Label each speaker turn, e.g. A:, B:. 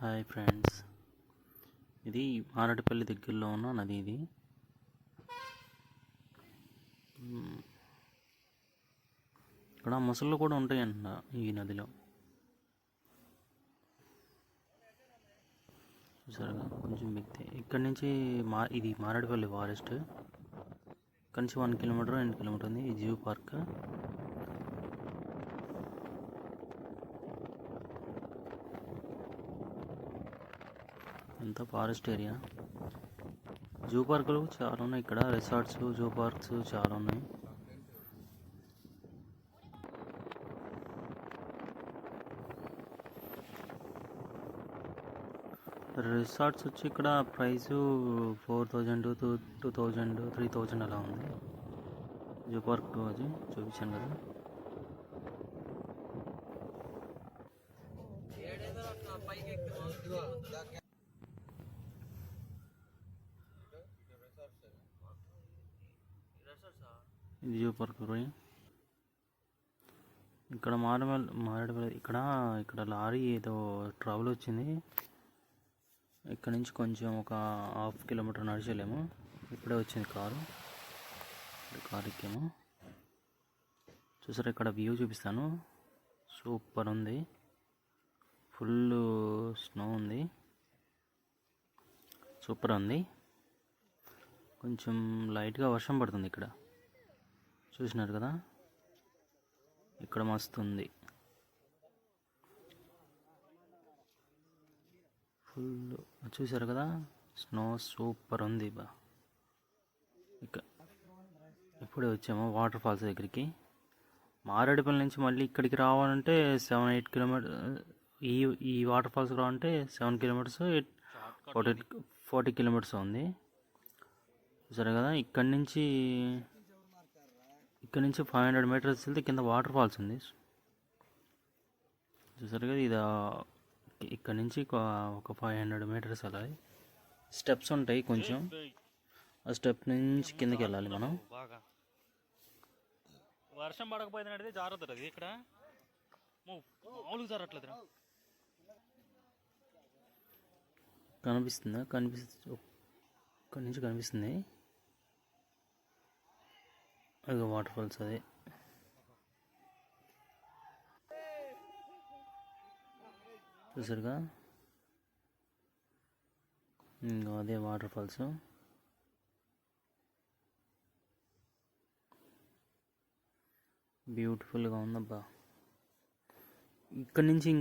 A: Hi friends, ఇది మారడిపల్లి దగ్గరలో ఉన్న నది. ఇది ఇక్కడ మొసళ్ళు కూడా ఉంటాయంట ఈ నదిలో. చూసారుగా కొంచెం మిగితే ఇక్కడ నుంచి ఇది మారడిపల్లి ఫారెస్ట్. ఇక్కడ నుంచి 1 కిలోమీటర్ 2 కిలోమీటర్ ఉంది ఈ జూ పార్క్. అంతా ఫారెస్ట్ ఏరియా. జూ పార్కులు చాలా ఉన్నాయి ఇక్కడ, రిసార్ట్స్, జూ పార్క్స్ చాలా ఉన్నాయి. రిసార్ట్స్ వచ్చి ఇక్కడ ప్రైస్ 4,000 to 2,000 3,000 అలా ఉంది. జూ పార్క్ అది చూపించాను కదా. ఇది జూ పార్క్. ఇక్కడ మారేడుపల్లి ఇక్కడ లారీ ఏదో ట్రబుల్ వచ్చింది. ఇక్కడ నుంచి కొంచెం ఒక 1/2 కిలోమీటర్ నడిచేలేము. ఇప్పుడే వచ్చింది కారు ఎక్కాము. చూసారా, ఇక్కడ వ్యూ చూపిస్తాను. సూపర్ ఉంది, ఫుల్ స్నో ఉంది, సూపర్ ఉంది. కొంచెం లైట్గా వర్షం పడుతుంది ఇక్కడ, చూసినారు కదా. ఇక్కడ మస్తు ఉంది, ఫుల్ చూసారు కదా. స్నో సూపర్ ఉంది బా. ఇప్పుడే వచ్చాము వాటర్ ఫాల్స్ దగ్గరికి. మారేడుపల్లి నుంచి మళ్ళీ ఇక్కడికి రావాలంటే 7-8 కిలోమీటర్. ఈ వాటర్ ఫాల్స్కి రావాలంటే 7 కిలోమీటర్స్ 40 కిలోమీటర్స్ ఉంది. చూసారు కదా. ఇక్కడ నుంచి 500 మీటర్స్ వెళ్తే కింద వాటర్ ఫాల్స్ ఉంది. చూసారు కదా. ఇది ఇక్కడ నుంచి ఒక 500 మీటర్స్ అలా స్టెప్స్ ఉంటాయి కొంచెం. ఆ స్టెప్ నుంచి కిందకి వెళ్ళాలి మనం.
B: వర్షం పడకపోయింది జాగ్రత్త. అది ఇక్కడ మామూలుగా జారట్లేదు.
A: కనిపిస్తుందా? ఇక్కడ నుంచి కనిపిస్తుంది అది వాటర్ ఫాల్స్. అదే చూసారుగా, ఇంకా అదే వాటర్ ఫాల్స్. బ్యూటిఫుల్గా ఉందబ్బా. ఇక్కడ నుంచి ఇంకో